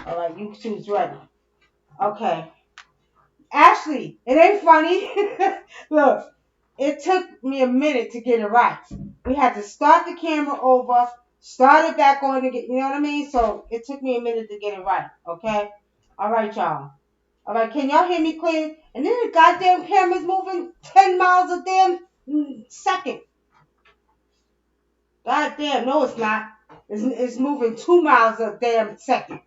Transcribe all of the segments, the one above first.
All right, you two's ready. Okay. Ashley, it ain't funny. Look, it took me a minute to get it right. We had to start the camera over, start it back on again. You know what I mean? So it took me a minute to get it right. Okay. All right, y'all. All right, can y'all hear me clear? And then the goddamn camera's moving 10 miles a damn second. Goddamn, no, it's not. It's moving 2 miles a damn second.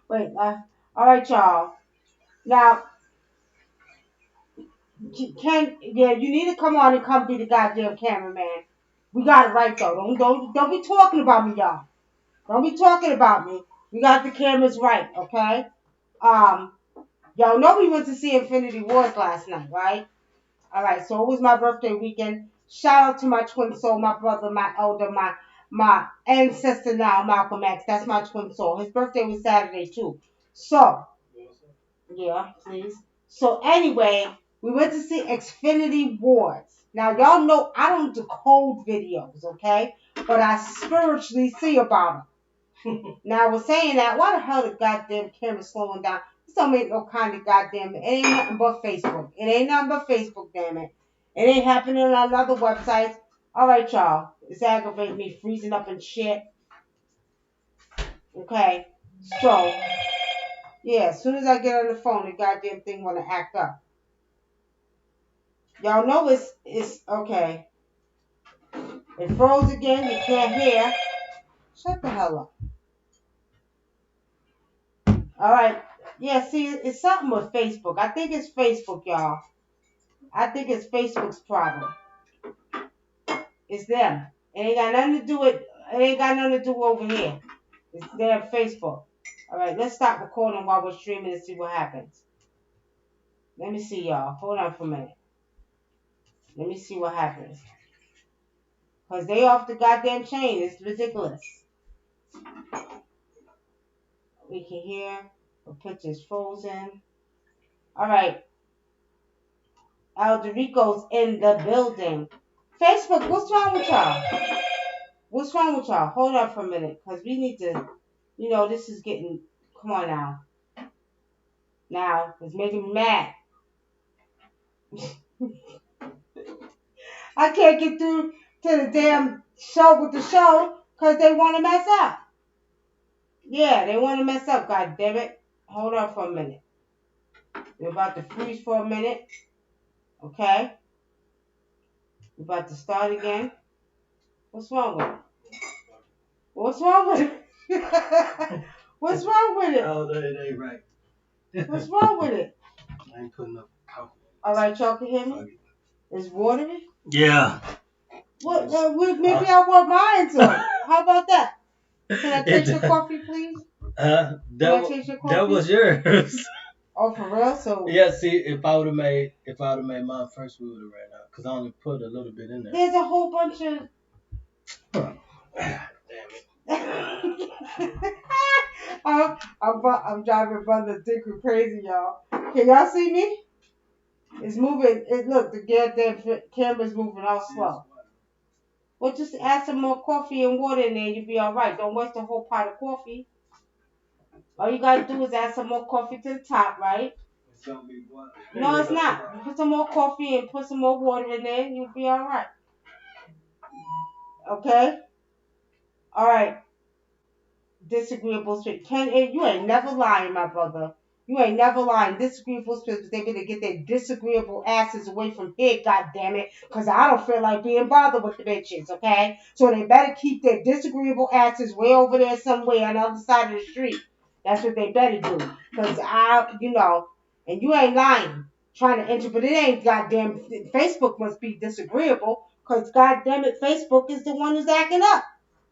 Wait, all right, y'all. Now, you need to come on and come be the goddamn cameraman. We got it right though. Don't be talking about me, y'all. Don't be talking about me. We got the cameras right, okay? Um, y'all know we went to see Infinity Wars last night, right? All right, so it was my birthday weekend. Shout out to my twin soul, my brother, my elder, my ancestor now, Malcolm X. That's my twin soul. His birthday was Saturday too. So yeah, please. So anyway, we went to see Xfinity Wars. Now y'all know I don't decode videos, okay? But I spiritually see about them. Now with saying that, why the hell the goddamn camera slowing down? This don't make no kind of goddamn. It ain't nothing but Facebook. It ain't nothing but Facebook, damn it. It ain't happening on other websites. All right, y'all. It's aggravating me, freezing up and shit. Okay, so yeah, as soon as I get on the phone, the goddamn thing wanna act up. Y'all know it's okay. It froze again. You can't hear. Shut the hell up. All right. Yeah. See, it's something with Facebook. I think it's Facebook, y'all. I think it's Facebook's problem. It's them. It ain't got nothing to do with. It ain't got nothing to do over here. It's their Facebook. All right. Let's stop recording while we're streaming and see what happens. Let me see, y'all. Hold on for a minute. Let me see what happens. Cause they off the goddamn chain. It's ridiculous. We can hear. The picture's frozen. All right. Alderico's in the building. Facebook, what's wrong with y'all? What's wrong with y'all? Hold on for a minute. Because we need to, this is getting, come on now. Now, it's making me mad. I can't get through to the damn show with the show because they want to mess up. Yeah, they want to mess up, god damn it. Hold on for a minute. We're about to freeze for a minute. Okay? We're about to start again. What's wrong with it? What's wrong with it? What's wrong with it? Oh, that ain't right. What's wrong with it? I ain't putting up coffee. All right, y'all can hear me? It's watery? Yeah. What? Maybe I want mine to. How about that? Can I taste your coffee, please? Can I taste your coffee? That was yours. Oh, for real? So yeah. See, if I would have made mine first, we would have ran out because I only put a little bit in there. There's a whole bunch of. Damn it. I'm driving Brother Dicker crazy, y'all. Can y'all see me? It's moving. Look, the goddamn camera's moving all slow. Well, just add some more coffee and water in there, you'll be all right. Don't waste the whole pot of coffee. All you gotta do is add some more coffee to the top, right? It's gonna be water. No, it's not. You put some more coffee and put some more water in there, you'll be all right. Okay. All right. Disagreeable spirit. You ain't never lying, my brother. You ain't never lying. Disagreeable spirits, they better get their disagreeable asses away from here, goddammit. Because I don't feel like being bothered with the bitches, okay? So they better keep their disagreeable asses way over there somewhere on the other side of the street. That's what they better do. Because and you ain't lying. Trying to enter, but it ain't goddamn. Facebook must be disagreeable. Because goddammit, Facebook is the one who's acting up.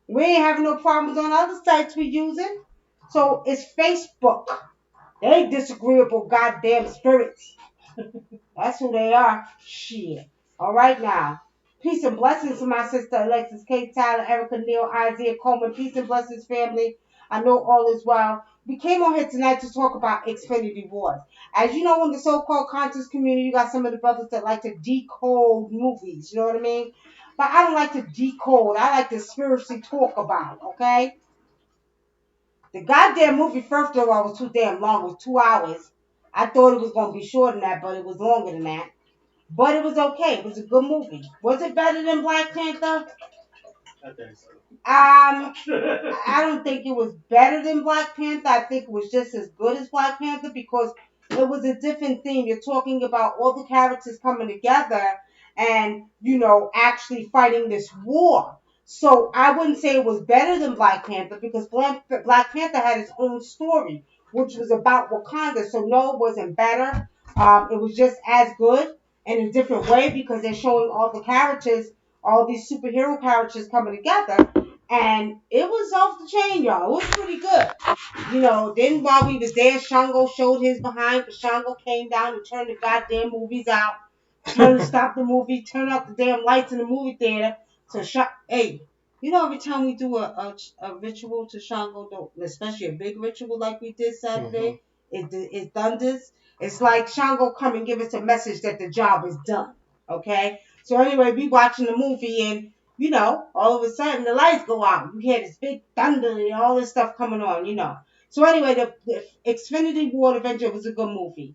We ain't having no problems on other sites we using. So it's Facebook. They disagreeable goddamn spirits. That's who they are. Shit. All right now. Peace and blessings to my sister Alexis K. Tyler, Erica Neal, Isaiah Coleman. Peace and blessings, family. I know all is well. We came on here tonight to talk about Xfinity Wars. As you know, in the so-called conscious community, you got some of the brothers that like to decode movies. You know what I mean? But I don't like to decode. I like to spiritually talk about it, okay? The goddamn movie, first of all, was too damn long. It was 2 hours. I thought it was gonna be shorter than that, but it was longer than that. But it was okay. It was a good movie. Was it better than Black Panther? I think so. I don't think it was better than Black Panther. I think it was just as good as Black Panther because it was a different theme. You're talking about all the characters coming together and, actually fighting this war. So I wouldn't say it was better than Black Panther because Black Panther had its own story, which was about Wakanda. So no, it wasn't better. It was just as good in a different way because they're showing all the characters, all these superhero characters coming together, and it was off the chain, y'all. It was pretty good. Then while we was there, Shango showed his behind, but Shango came down and turned the goddamn movies out. Stop the movie, turn off the damn lights in the movie theater. So, hey, every time we do a ritual to Shango, especially a big ritual like we did Saturday, it thunders. It's like Shango come and give us a message that the job is done. Okay? So anyway, we watching the movie and all of a sudden the lights go out. You hear this big thunder and all this stuff coming on. So anyway, the Xfinity War Adventure was a good movie.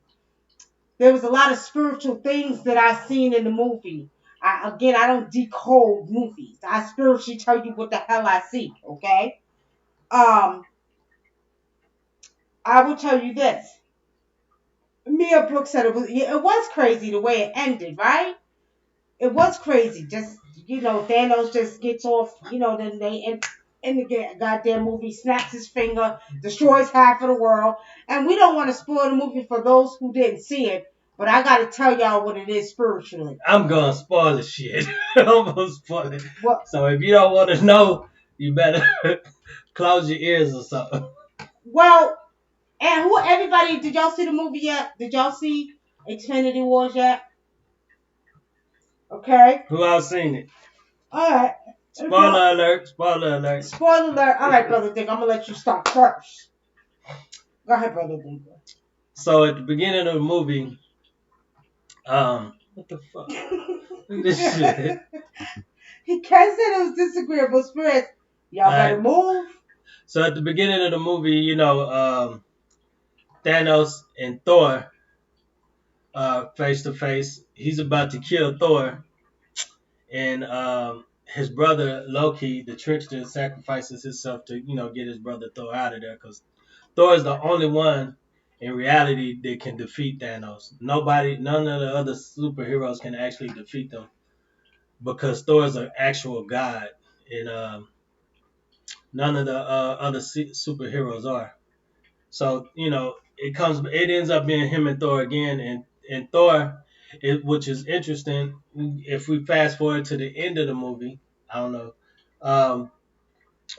There was a lot of spiritual things that I seen in the movie. I don't decode movies. I spiritually tell you what the hell I see. Okay. Um, I will tell you this. Mia Brooks said it was crazy the way it ended, right? It was crazy. Just Thanos just gets off. Then they in the goddamn movie snaps his finger, destroys half of the world, and we don't want to spoil the movie for those who didn't see it. But I got to tell y'all what it is spiritually. I'm gonna spoil the shit. I'm gonna spoil it. Well, So if you don't want to know, you better close your ears or something. well, and who? Everybody, did y'all see the movie yet? Did y'all see Xfinity Wars yet? Okay. Who else seen it? All right. Spoiler alert! Spoiler alert! Spoiler alert. All right, brother Dick. I'm gonna let you start first. Go ahead, brother Dick. So at the beginning of the movie, what the fuck? Look at this shit. He can't say those disagreeable spirits. Y'all better move. So at the beginning of the movie, Thanos and Thor face to face. He's about to kill Thor, and his brother Loki, the trickster, sacrifices himself to get his brother Thor out of there because Thor is the only one in reality that can defeat Thanos. None of the other superheroes can actually defeat them because Thor is an actual god, and none of the other superheroes are. So it ends up being him and Thor again, and Thor, which is interesting. If we fast forward to the end of the movie, I don't know, I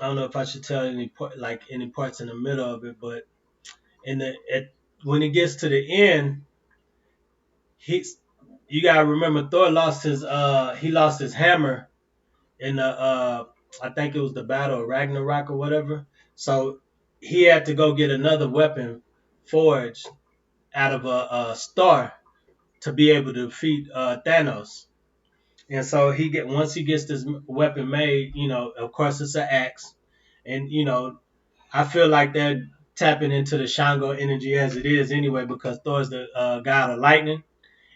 don't know if I should tell any parts in the middle of it, but when it gets to the end, he's you gotta remember Thor lost his hammer in the I think it was the Battle of Ragnarok or whatever. So he had to go get another weapon forged out of a star to be able to defeat Thanos. And so once he gets this weapon made, of course it's an axe, and I feel like they're tapping into the Shango energy as it is anyway because Thor's the god of lightning,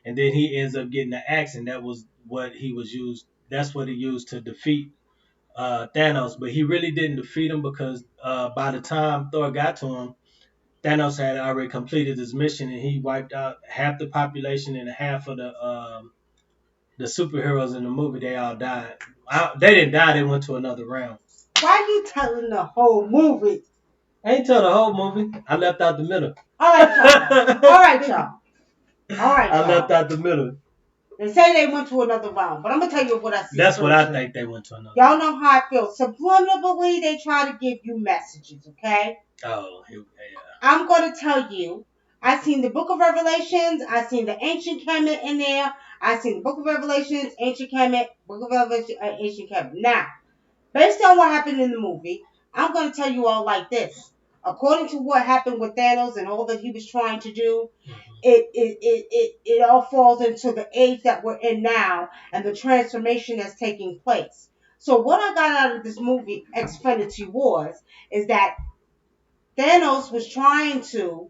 and then he ends up getting the axe, and that was what he was used. That's what he used to defeat Thanos, but he really didn't defeat him because by the time Thor got to him, Thanos had already completed his mission and he wiped out half the population and half of the superheroes in the movie. They all died. They didn't die. They went to another realm. Why are you telling the whole movie? I ain't tell the whole movie. I left out the middle. All right, y'all. All right, y'all. All right, I y'all. left out the middle. They say they went to another round, but I'm gonna tell you what I see. That's what I think they went to another. Y'all know how I feel. Subliminally, they try to give you messages. Okay. Oh, yeah. I'm gonna tell you. I seen the Book of Revelations. I seen the Ancient Kemet in there. I seen the Book of Revelations, Ancient Kemet, Book of Revelations, Ancient Kemet. Now, based on what happened in the movie, I'm gonna tell you all like this. According to what happened with Thanos and all that he was trying to do, it all falls into the age that we're in now and the transformation that's taking place. So what I got out of this movie, Xfinity Wars, is that Thanos was trying to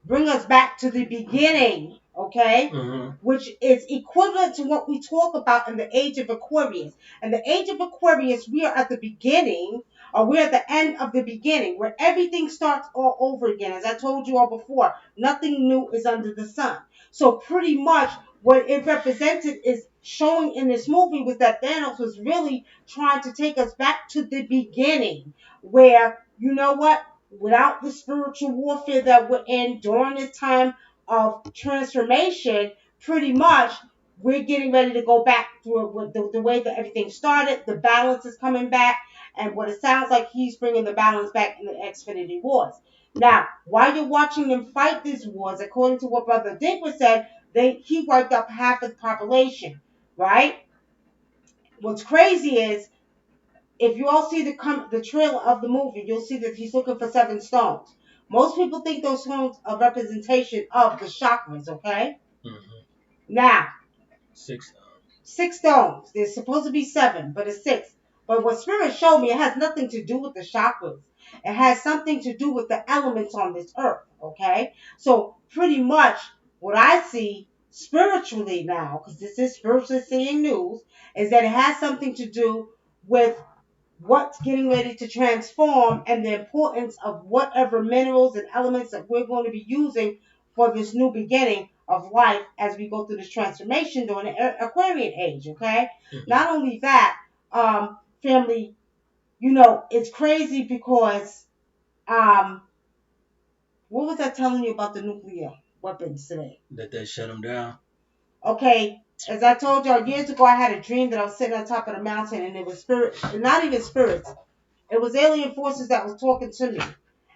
bring us back to the beginning, okay? Mm-hmm. Which is equivalent to what we talk about in the age of Aquarius. And the age of Aquarius, we are at the beginning, or we're at the end of the beginning, where everything starts all over again. As I told you all before, nothing new is under the sun. So pretty much what it represented is showing in this movie was that Thanos was really trying to take us back to the beginning, where, you know what, without the spiritual warfare that we're in during this time of transformation, pretty much we're getting ready to go back to it with the way that everything started. The balance is coming back, and what it sounds like he's bringing the balance back in the Xfinity Wars. Now, while you're watching them fight these wars, according to what Brother Dinkler said, he wiped out half of the population, right? What's crazy is if you all see the trailer of the movie, you'll see that he's looking for 7 stones. Most people think those stones are representation of the chakras, okay? Mm-hmm. Now, 6. 6 stones. There's supposed to be 7, but it's 6. But what Spirit showed me, it has nothing to do with the chakras. It has something to do with the elements on this earth, okay? So pretty much what I see spiritually now, because this is spiritually seeing news, is that it has something to do with what's getting ready to transform and the importance of whatever minerals and elements that we're going to be using for this new beginning of life as we go through this transformation during the Aquarian age, okay? Mm-hmm. Not only that, family, it's crazy because, what was I telling you about the nuclear weapons today? That they shut them down. Okay, as I told y'all years ago, I had a dream that I was sitting on top of the mountain and it was not even spirits. It was alien forces that was talking to me.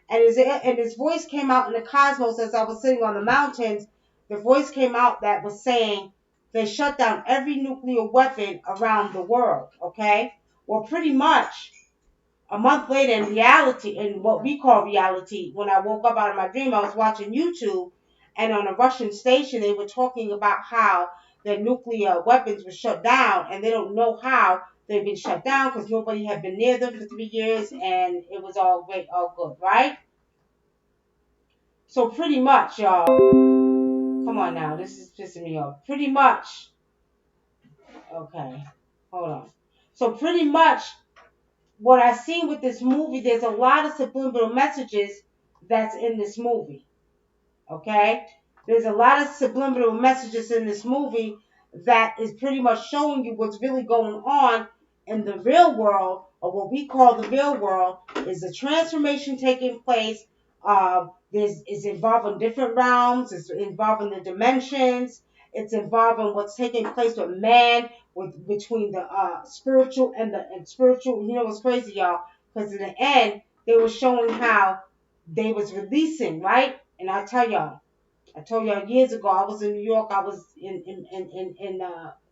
And his voice came out in the cosmos as I was sitting on the mountains. The voice came out that was saying they shut down every nuclear weapon around the world, okay? Well, pretty much a month later in reality, in what we call reality, when I woke up out of my dream, I was watching YouTube, and on a Russian station, they were talking about how their nuclear weapons were shut down, and they don't know how they've been shut down because nobody had been near them for 3 years, and it was all great, all good, right? So pretty much, y'all, come on now, this is pissing me off. Pretty much, okay, hold on. So pretty much, what I seen with this movie, there's a lot of subliminal messages that's in this movie. Okay? There's a lot of subliminal messages in this movie that is pretty much showing you what's really going on in the real world, or what we call the real world, is the transformation taking place. It's involving different realms, it's involving the dimensions, it's involving what's taking place with man, between the spiritual and spiritual. You know what's crazy, y'all? Because in the end, they were showing how they was releasing, right? And I told y'all years ago, I was in New York, I was in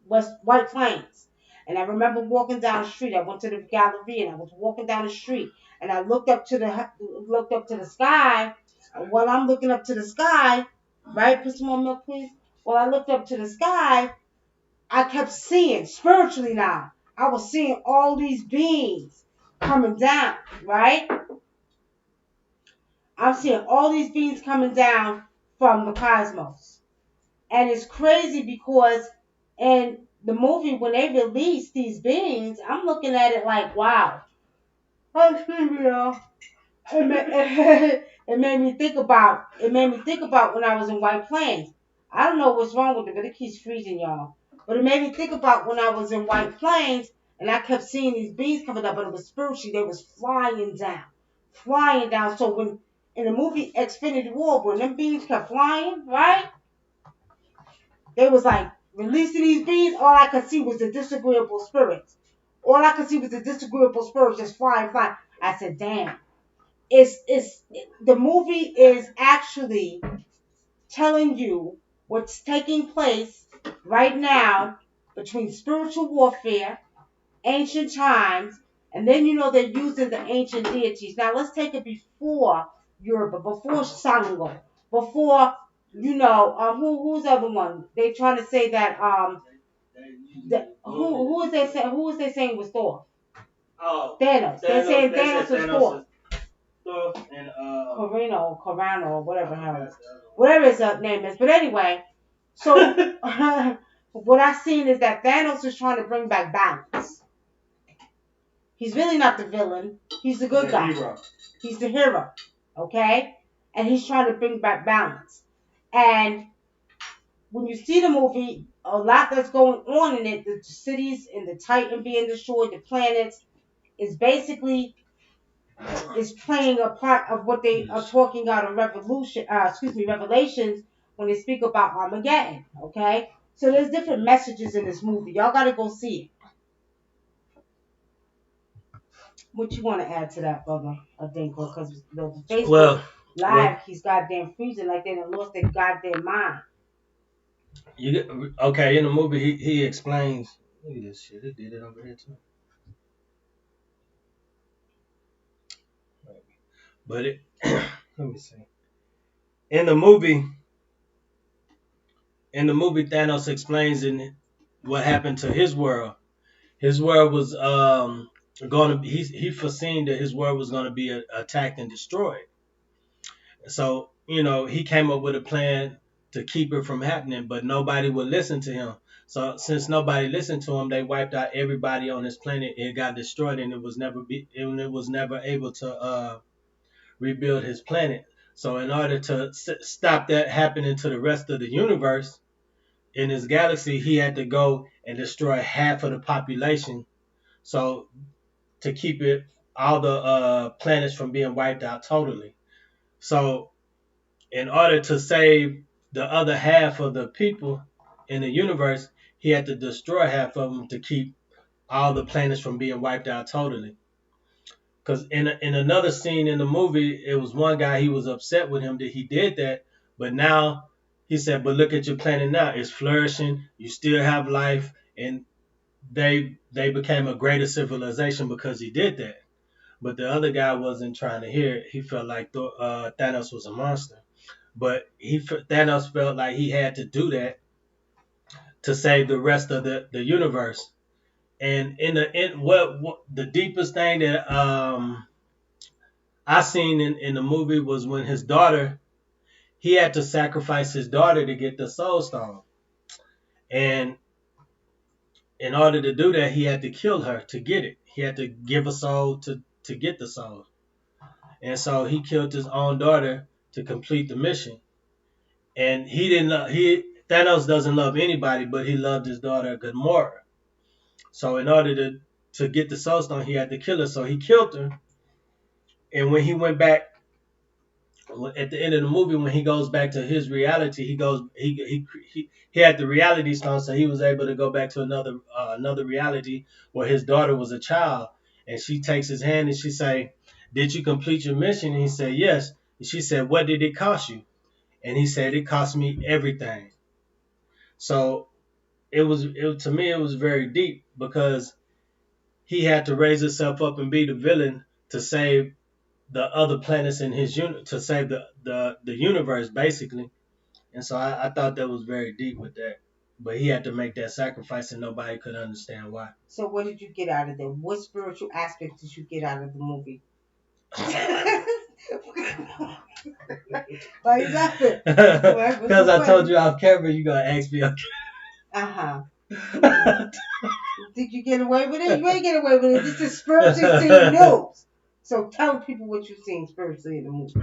West White Plains. And I remember walking down the street. I went to the gallery and I was walking down the street and I looked up to the sky. While I'm looking up to the sky, right? Put some more milk, please. While I looked up to the sky, I kept seeing spiritually now. I was seeing all these beings coming down, right? I'm seeing all these beings coming down from the cosmos. And it's crazy because in the movie, when they release these beings, I'm looking at it like, wow. Oh, excuse me, y'all. It made me think about when I was in White Plains. I don't know what's wrong with it, but it keeps freezing, y'all. But it made me think about when I was in White Plains and I kept seeing these beings coming up, but it was spiritually, they was flying down. Flying down. So when in the movie Xfinity War, when them beings kept flying, right? They was like releasing these beings, all I could see was the disagreeable spirits. All I could see was the disagreeable spirits just flying, flying. I said, damn. The movie is actually telling you what's taking place right now between spiritual warfare, ancient times, and then they're using the ancient deities. Now let's take it before Europe, before Sango, before who's the other one? They trying to say that who is they saying was Thor? Oh, Thanos. They're saying They said Thanos was Thanos Thor. is. stuff and Corano, whatever his name is. But anyway, so what I seen is that Thanos is trying to bring back balance. He's really not the villain. He's the good guy. Hero. He's the hero. Okay? And he's trying to bring back balance. And when you see the movie, a lot that's going on in it, the cities and the Titan being destroyed, the planets, is basically is playing a part of what they are talking about in Revelations when they speak about Armageddon. Okay? So there's different messages in this movie. Y'all gotta go see it. What you want to add to that, brother? I think because the Facebook Well, Live, well, he's goddamn freezing like they done lost their goddamn mind. you get, okay. In the movie, he explains. Look at this shit. It did it over here too. But it, let me see. In the movie, Thanos explains in what happened to his world. His world was going to. He foreseen that his world was going to be attacked and destroyed. So, he came up with a plan to keep it from happening, but nobody would listen to him. So since nobody listened to him, they wiped out everybody on this planet. It got destroyed, and it was never able to rebuild his planet. So in order to stop that happening to the rest of the universe in his galaxy, he had to go and destroy half of the population. So to keep it all the planets from being wiped out totally. So in order to save the other half of the people in the universe, he had to destroy half of them to keep all the planets from being wiped out totally. Because in another scene in the movie, it was one guy, he was upset with him that he did that, but now he said, "But look at your planet now; it's flourishing. You still have life, and they became a greater civilization because he did that." But the other guy wasn't trying to hear it. He felt like Thanos was a monster. But Thanos felt like he had to do that to save the rest of the universe. And what the deepest thing that I seen in the movie was when his daughter, he had to sacrifice his daughter to get the soul stone. And in order to do that, he had to kill her to get it. He had to give a soul to get the soul. And so he killed his own daughter to complete the mission. And he didn't he Thanos doesn't love anybody, but he loved his daughter Gamora. So in order to get the soul stone, he had to kill her. So he killed her. And when he went back at the end of the movie, when he goes back to his reality, he had the reality stone, so he was able to go back to another reality where his daughter was a child, and she takes his hand and she say, "Did you complete your mission?" And he said, "Yes." And she said, "What did it cost you?" And he said, "It cost me everything." So to me it was very deep because he had to raise himself up and be the villain to save the other planets in his unit, to save the universe basically. And so I thought that was very deep with that. But he had to make that sacrifice and nobody could understand why. So what did you get out of them? What spiritual aspects did you get out of the movie? Why you laughing? Because I told you off camera you gonna ask me. Uh-huh. Did you get away with it? You ain't get away with it. This is spiritually seen news. So tell people what you seen spiritually in the movie.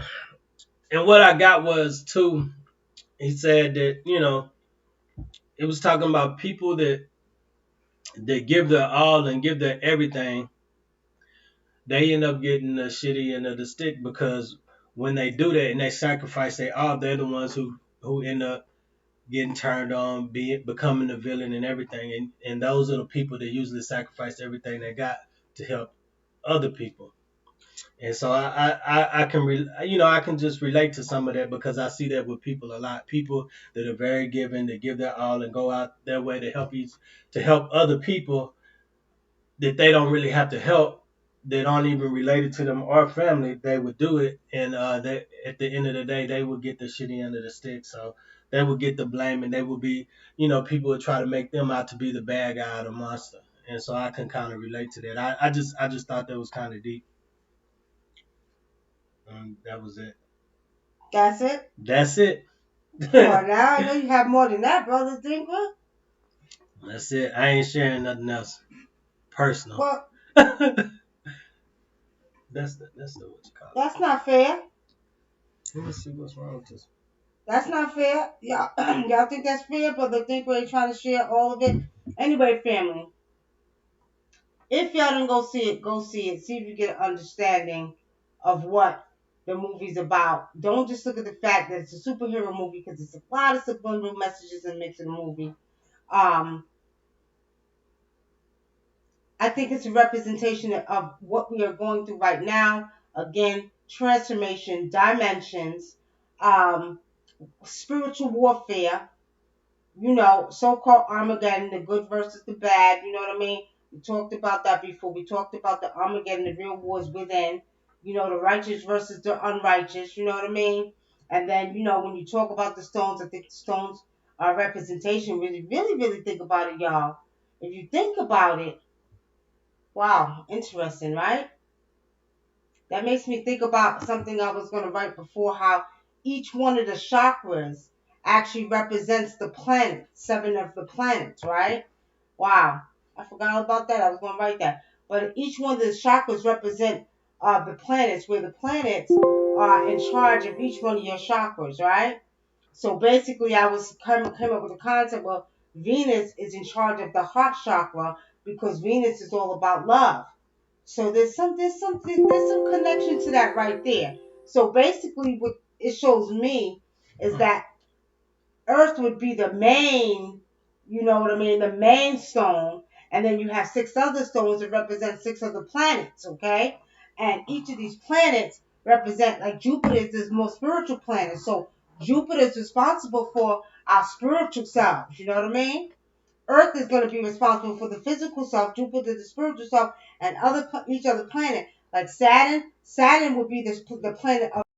And what I got was too, he said that, it was talking about people that give their all and give their everything. They end up getting the shitty end of the stick because when they do that and they sacrifice their all, they're the ones who end up getting turned on, becoming the villain and everything. And those are the people that usually sacrifice everything they got to help other people. And so I can I can just relate to some of that because I see that with people a lot. People that are very giving, that give their all and go out their way to help other people that they don't really have to help, that aren't even related to them or family. They would do it, and they, at the end of the day, they would get the shitty end of the stick. So they would get the blame, and they would be, people would try to make them out to be the bad guy or the monster. And so I can kind of relate to that. I just thought that was kind of deep. and that was it. That's it. That's it. Come on now, I know you have more than that, brother Dinkler. That's it. I ain't sharing nothing else personal. Well, That's the what you call that's it. not fair. Let me see what's wrong with this. That's not fair. Y'all, y'all think that's fair, brother Dinkler ain't trying to share all of it. Anyway, family, if y'all didn't go see it, go see it. See if you get an understanding of what the movie's about. Don't just look at the fact that it's a superhero movie because it's a lot of subliminal messages in the mix of the movie. Um, I think it's a representation of what we are going through right now. Again, transformation, dimensions, um, spiritual warfare, so-called Armageddon, the good versus the bad, you know what I mean? We talked about that before. We talked about the Armageddon, the real wars within, the righteous versus the unrighteous, you know what I mean? And then, when you talk about the stones, I think the stones are representation. Really, really, really think about it, y'all. If you think about it, wow, interesting, right? That makes me think about something I was going to write before, how each one of the chakras actually represents the planet, seven of the planets, right? Wow, I forgot about that. I was going to write that. But each one of the chakras represent the planets, where the planets are in charge of each one of your chakras, right? So basically, I was came up with the concept of Venus is in charge of the heart chakra because Venus is all about love. So there's some connection to that right there. So basically, what it shows me is that Earth would be the main, you know what I mean, the main stone, and then you have six other stones that represent six other planets, okay? And each of these planets represent, like Jupiter is the most spiritual planet. So Jupiter is responsible for our spiritual selves, you know what I mean? Earth is going to be responsible for the physical self, Jupiter the spiritual self, and each other planet like Saturn. Saturn would be the planet